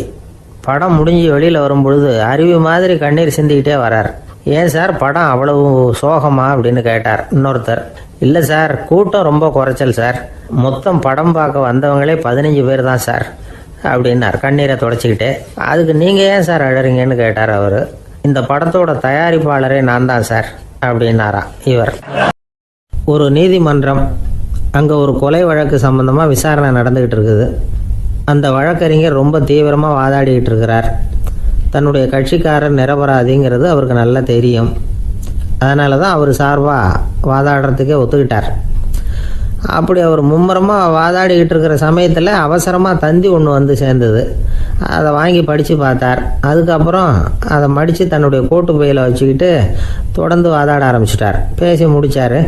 [SPEAKER 2] படம் முடிஞ்சு வெளியில் வரும்பொழுது அருவி மாதிரி கண்ணீர் சிந்திக்கிட்டே வரார். ஏன் சார் படம் அவ்வளவு சோகமா அப்படின்னு கேட்டார். இன்னொருத்தர், இல்லை சார் கூட்டம் ரொம்ப குறைச்சல் சார், மொத்தம் படம் பார்க்க வந்தவங்களே 15 பேர் தான் சார் அப்படின்னார் கண்ணீரை தொடச்சிக்கிட்டே. அதுக்கு நீங்கள் ஏன் சார் அழறீங்கன்னு கேட்டார் அவர். இந்த படத்தோட தயாரிப்பாளரே நான் தான் சார் அப்படின்னாரா இவர். ஒரு நீதிமன்றம், அங்கே ஒரு கொலை வழக்கு சம்பந்தமாக விசாரணை நடந்துக்கிட்டு இருக்குது. அந்த வழக்கறிஞர் ரொம்ப தீவிரமாக வாதாடிக்கிட்டு இருக்கிறார். தன்னுடைய கட்சிக்காரர் நிரபராதிங்கிறது அவருக்கு நல்லா தெரியும். அதனால தான் அவர் சார்பாக வாதாடுறதுக்கே ஒத்துக்கிட்டார். அப்படி அவர் மும்முரமாக வாதாடிக்கிட்டு இருக்கிற சமயத்தில் அவசரமாக தந்தி ஒன்று சேர்ந்தது. அதை வாங்கி படித்து பார்த்தார். அதுக்கப்புறம் அதை மடித்து தன்னுடைய கோட்டு பையில் வச்சுக்கிட்டு தொடர்ந்து வாதாட ஆரம்பிச்சிட்டார். பேசி முடித்தார்.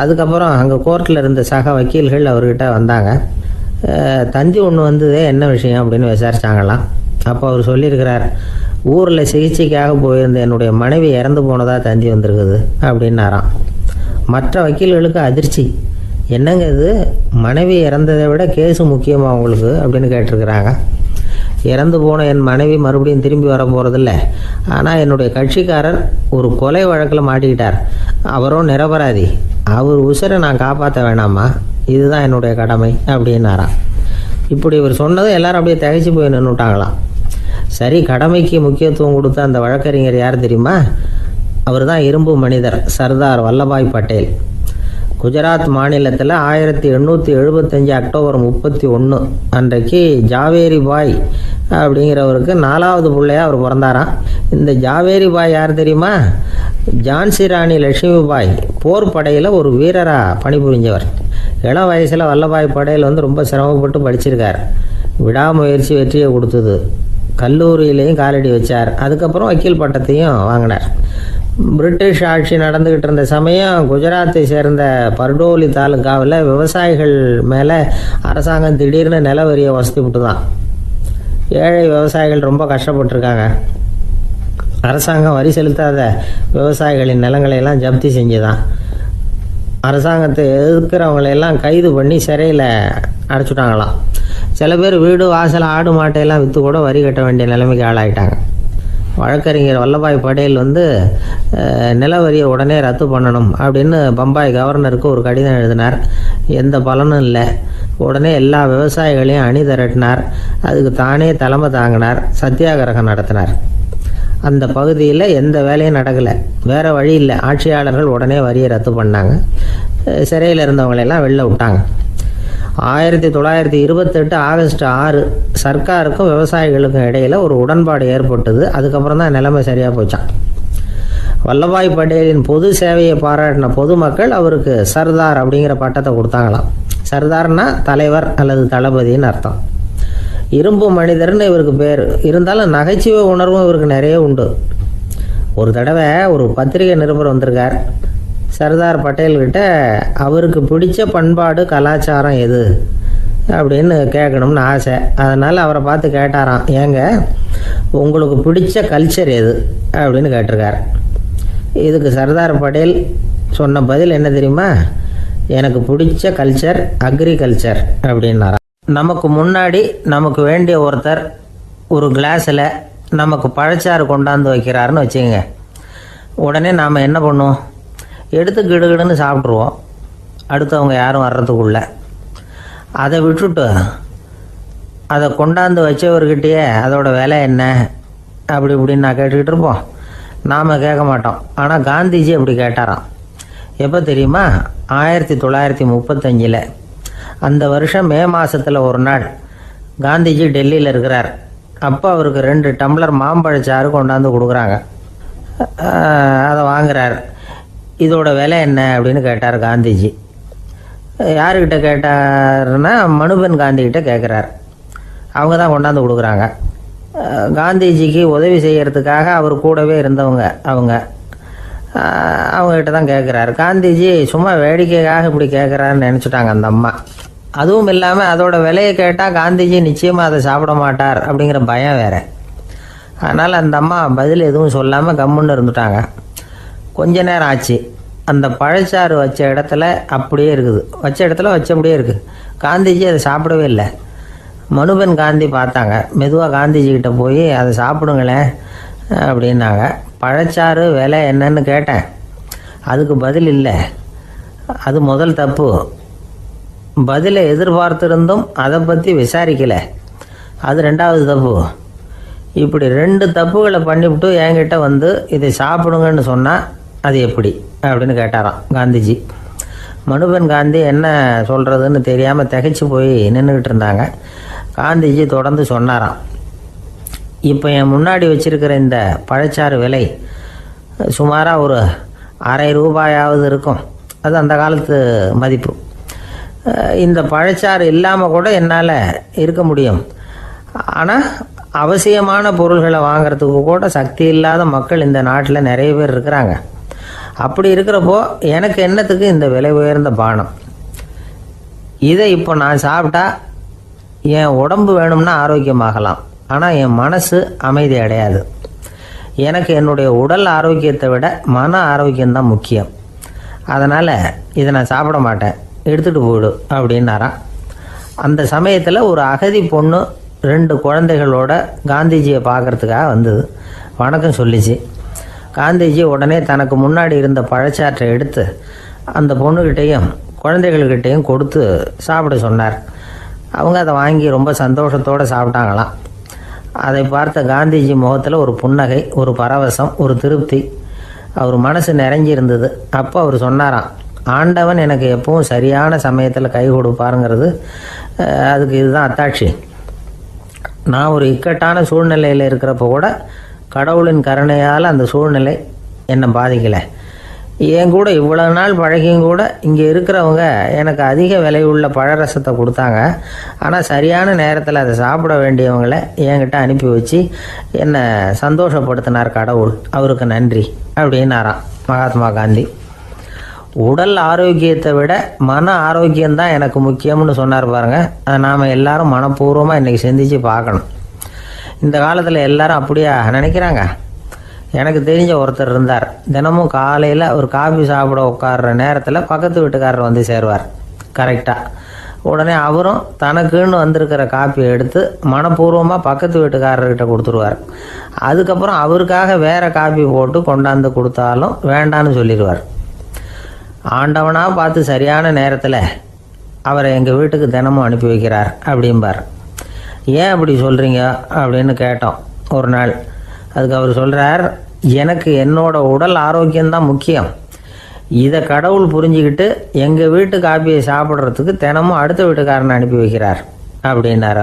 [SPEAKER 2] அதுக்கப்புறம் அங்கே கோர்ட்டில் இருந்த சக வக்கீல்கள் அவர்கிட்ட வந்தாங்க. தந்தி ஒன்று வந்ததே என்ன விஷயம் அப்படின்னு விசாரித்தாங்களாம். அப்போ அவர் சொல்லியிருக்கிறார், ஊரில் சிகிச்சைக்காக போயிருந்த என்னுடைய மனைவி இறந்து போனதாக தந்தி வந்திருக்குது அப்படின்னாராம். மற்ற வக்கீல்களுக்கு அதிர்ச்சி. என்னங்க இது, மனைவி இறந்ததை விட கேஸு முக்கியமாக உங்களுக்கு அப்படின்னு கேட்டிருக்கிறாங்க. இறந்து போன என் மனைவி மறுபடியும் திரும்பி வர போகிறதில்ல, ஆனால் என்னுடைய கட்சிக்காரர் ஒரு கொலை வழக்கில் மாட்டிக்கிட்டார். அவரும் நிரபராதி. அவர் உசுரை நான் காப்பாற்ற வேணாமா? இதுதான் என்னுடைய கடமை அப்படின்னாராம். இப்படி இவர் சொன்னதும் எல்லாரும் அப்படியே திகைச்சு போய் நின்றுட்டாங்களாம். சரி, கடமைக்கு முக்கியத்துவம் கொடுத்த அந்த வழக்கறிஞர் யார் தெரியுமா? அவர் தான் இரும்பு மனிதர் சர்தார் வல்லபாய் பட்டேல். குஜராத் மாநிலத்தில் 1875 அக்டோபர் 31 அன்றைக்கு ஜாவேரி பாய் அப்படிங்கிறவருக்கு 4வது பிள்ளையாக அவர் பிறந்தாராம். இந்த ஜாவேரி பாய் யார் தெரியுமா? ஜான்சி ராணி லட்சுமி பாய் போர் படையில் ஒரு வீரராக பணிபுரிஞ்சவர். இளம் வயசில் வல்லபாய் பட்டேல் ரொம்ப சிரமப்பட்டு படிச்சிருக்கார். விடாமுயற்சி வெற்றியை கொடுத்தது. கல்லூரியிலையும் காலடி வச்சார். அதுக்கப்புறம் வக்கீல் பட்டத்தையும் வாங்கினார். பிரிட்டிஷ் ஆட்சி நடந்துக்கிட்டு இருந்த சமயம் குஜராத்தை சேர்ந்த பர்டோலி தாலுக்காவில் விவசாயிகள் மேலே அரசாங்கம் திடீர்னு நில வரியை வசதி விட்டு தான். ஏழை விவசாயிகள் ரொம்ப கஷ்டப்பட்டுருக்காங்க. அரசாங்கம் வரி செலுத்தாத விவசாயிகளின் நிலங்களையெல்லாம் ஜப்தி செஞ்சுதான். அரசாங்கத்தை எதிர்க்கிறவங்களையெல்லாம் கைது பண்ணி சிறையில் அடைச்சுட்டாங்களாம். சில பேர் வீடு வாசல் ஆடு மாட்டையெல்லாம் விற்று கூட வரி கட்ட வேண்டிய நிலைமைக்கு ஆளாயிட்டாங்க. வழக்கறிஞர் வல்லபாய் பட்டேல் நில வரியை உடனே ரத்து பண்ணணும் அப்படின்னு பம்பாய் கவர்னருக்கு ஒரு கடிதம் எழுதினார். எந்த பலனும் இல்லை. உடனே எல்லா விவசாயிகளையும் அணி திரட்டினார். அதுக்கு தானே தலைமை தாங்கினார். சத்தியாகிரகம் நடத்தினார். அந்த பகுதியில் எந்த வேலையும் நடக்கலை. வேறு வழி இல்லை. ஆட்சியாளர்கள் உடனே வரியை ரத்து பண்ணாங்க. சிறையில் இருந்தவங்களெல்லாம் வெளில விட்டாங்க. 1928 ஆகஸ்ட் 6 சர்க்காருக்கும் விவசாயிகளுக்கும் இடையில் ஒரு உடன்பாடு ஏற்பட்டது. அதுக்கப்புறம் தான் நிலைமை சரியாக போச்சான். வல்லபாய் பட்டேலின் பொது சேவையை பாராட்டின பொதுமக்கள் அவருக்கு சர்தார் அப்படிங்கிற பட்டத்தை கொடுத்தாங்களாம். சர்தார்னா தலைவர் அல்லது தளபதின்னு அர்த்தம். இரும்பு மனிதர்னு இவருக்கு பேர். இருந்தாலும் நகைச்சுவை உணர்வும் இவருக்கு நிறைய உண்டு. ஒரு தடவை ஒரு பத்திரிகை நிருபர் வந்திருக்கார். சர்தார் பட்டேல்கிட்ட அவருக்கு பிடிச்ச பண்பாடு கலாச்சாரம் எது அப்படின்னு கேட்கணும்னு ஆசை. அதனால் அவரை பார்த்து கேட்டாராம், ஏங்க உங்களுக்கு பிடிச்ச கல்ச்சர் எது அப்படின்னு கேட்டிருக்கார். இதுக்கு சர்தார் பட்டேல் சொன்ன பதில் என்ன தெரியுமா? எனக்கு பிடிச்ச கல்ச்சர் அக்ரிகல்ச்சர் அப்படின்னாராம். நமக்கு முன்னாடி நமக்கு வேண்டிய ஒருத்தர் ஒரு கிளாஸில் நமக்கு பழச்சாறு கொண்டாந்து வைக்கிறாருன்னு வச்சுக்கோங்க. உடனே நாம் என்ன பண்ணுவோம்? எடுத்து கிடுகிடுன்னு சாப்பிட்ருவோம், அடுத்தவங்க யாரும் வர்றதுக்குள்ள. அதை விட்டுட்டு அதை கொண்டாந்து வச்சவர்கிட்டயே அதோட விலை என்ன அப்படி இப்படின்னு நான் கேட்டுக்கிட்டு இருப்போம். நாம் கேட்க மாட்டோம். ஆனால் காந்திஜி அப்படி கேட்டாராம். எப்போ தெரியுமா? 1935. அந்த வருஷம் மே மாதத்தில் ஒரு நாள் காந்திஜி டெல்லியில் இருக்கிறார். அப்போ அவருக்கு 2 டம்ளர் மாம்பழச்சாறு கொண்டாந்து கொடுக்குறாங்க. அதை வாங்குறார். இதோட விலை என்ன அப்படின்னு கேட்டார் காந்திஜி. யாருக்கிட்ட கேட்டாருன்னா மனுபென் காந்திகிட்ட கேட்குறார். அவங்க தான் கொண்டாந்து கொடுக்குறாங்க. காந்திஜிக்கு உதவி செய்கிறதுக்காக அவர் கூடவே இருந்தவங்க அவங்ககிட்ட தான் கேட்குறாரு. காந்திஜி சும்மா வேடிக்கைக்காக இப்படி கேட்குறாருன்னு நினச்சிட்டாங்க அந்த அம்மா. அதுவும் இல்லாமல் அதோட விலையை கேட்டால் காந்திஜி நிச்சயமாக அதை சாப்பிட மாட்டார் அப்படிங்கிற பயம் வேறு. அதனால் அந்த அம்மா பதில் எதுவும் சொல்லாமல் கம்முன்னு இருந்துட்டாங்க. கொஞ்ச நேரம் ஆச்சு. அந்த பழச்சாறு வச்ச இடத்துல அப்படியே இருக்குது. வச்ச இடத்துல வச்சபடியே இருக்குது. காந்திஜி அதை சாப்பிடவே இல்லை. மனுபென் காந்தி பார்த்தாங்க. மெதுவாக காந்திஜிக்கிட்ட போய் அதை சாப்பிடுங்களேன் அப்படின்னாங்க. பழச்சாறு விலை என்னன்னு கேட்டேன். அதுக்கு பதில் இல்லை. அது முதல் தப்பு. பதிலை எதிர்பார்த்திருந்தும் அதை பற்றி விசாரிக்கலை. அது 2வது தப்பு. இப்படி 2 தப்புகளை பண்ணிவிட்டு என்கிட்ட இதை சாப்பிடுங்கன்னு சொன்னால் அது எப்படி அப்படின்னு கேட்டாராம் காந்திஜி. மனுபென் காந்தி என்ன சொல்கிறதுன்னு தெரியாமல் திகைச்சு போய் நின்றுக்கிட்டு இருந்தாங்க. காந்திஜி தொடர்ந்து சொன்னாராம், இப்போ என் முன்னாடி வச்சுருக்கிற இந்த பழச்சாறு விலை சுமாராக ஒரு ₹1/2 இருக்கும். அது அந்த காலத்து மதிப்பு. இந்த பழச்சாறு இல்லாமல் கூட என்னால் இருக்க முடியும். ஆனால் அவசியமான பொருள்களை வாங்கிறதுக்கு கூட சக்தி இல்லாத மக்கள் இந்த நாட்டில் நிறைய பேர் இருக்கிறாங்க. அப்படி இருக்கிறப்போ எனக்கு என்னத்துக்கு இந்த விலை உயர்ந்த பானம்? இதை இப்போ நான் சாப்பிட்டா என் உடம்பு வேணும்னா ஆரோக்கியமாகலாம். ஆனால் என் மனசு அமைதி அடையாது. எனக்கு என்னுடைய உடல் ஆரோக்கியத்தை விட மன ஆரோக்கியம்தான் முக்கியம். அதனால் இதை நான் சாப்பிட மாட்டேன், எடுத்துகிட்டு போயிடு அப்படின்னாராம். அந்த சமயத்தில் ஒரு அகதி பொண்ணு 2 குழந்தைகளோட காந்திஜியை பார்க்குறதுக்காக வந்தது. வணக்கம் சொல்லிச்சு. காந்திஜி உடனே தனக்கு முன்னாடி இருந்த பழச்சாற்றை எடுத்து அந்த பொண்ணுக்கிட்டேயும் குழந்தைகள்கிட்டையும் கொடுத்து சாப்பிட சொன்னார். அவங்க அதை வாங்கி ரொம்ப சந்தோஷத்தோடு சாப்பிட்டாங்களாம். அதை பார்த்த காந்திஜி முகத்தில் ஒரு புன்னகை, ஒரு பரவசம், ஒரு திருப்தி. அவர் மனசு நிறைஞ்சி இருந்தது. அப்போ அவர் சொன்னாராம், ஆண்டவன் எனக்கு எப்பவும் சரியான சமயத்தில் கை கொடுப்பாருங்கிறது அதுக்கு இதுதான் அத்தாட்சி. நான் ஒரு இக்கட்டான சூழ்நிலையில் இருக்கிறப்ப கூட கடவுளின் கருணையால் அந்த சூழ்நிலை என்னை பாதிக்கலை. என் கூட இவ்வளோ நாள் பழகியும் கூட இங்கே இருக்கிறவங்க எனக்கு அதிக விலை உள்ள பழரசத்தை கொடுத்தாங்க. ஆனால் சரியான நேரத்தில் அதை சாப்பிட வேண்டியவங்களை என்கிட்ட அனுப்பி வச்சு என்னை சந்தோஷப்படுத்தினார் கடவுள், அவருக்கு நன்றி அப்படின்னாராம் மகாத்மா காந்தி. உடல் ஆரோக்கியத்தை விட மன ஆரோக்கியம்தான் எனக்கு முக்கியம்னு சொன்னார் பாருங்க. அதை நாம் எல்லாரும் மனப்பூர்வமாக இன்றைக்கி சிந்திச்சு பார்க்கணும். இந்த காலத்தில் எல்லாரும் அப்படியா நினைக்கிறாங்க? எனக்கு தெரிஞ்ச ஒருத்தர் இருந்தார். தினமும் காலையில் ஒரு காஃபி சாப்பிட உட்கார்ற நேரத்தில் பக்கத்து வீட்டுக்காரர் வந்து சேருவார் கரெக்டாக. உடனே அவரும் தனக்குன்னு வந்திருக்கிற காப்பியை எடுத்து மனப்பூர்வமாக பக்கத்து வீட்டுக்காரர்கிட்ட கொடுத்துருவார். அதுக்கப்புறம் அவருக்காக வேறு காப்பி போட்டு கொண்டாந்து கொடுத்தாலும் வேண்டான்னு சொல்லிடுவார். ஆண்டவனாக பார்த்து சரியான நேரத்தில் அவரை எங்கள் வீட்டுக்கு தினமும் அனுப்பி வைக்கிறார் அப்படிம்பார். ஏன் அப்படி சொல்கிறீங்க அப்படின்னு கேட்டோம் ஒரு நாள். அதுக்கு அவர் சொல்கிறார், எனக்கு என்னோட உடல் ஆரோக்கியம்தான் முக்கியம். இதை கடவுள் புரிஞ்சுக்கிட்டு எங்கள் வீட்டு காப்பியை சாப்பிட்றதுக்கு தினமும் அடுத்த வீட்டுக்காரனை அனுப்பி வைக்கிறார் அப்படின்னார் அவர்.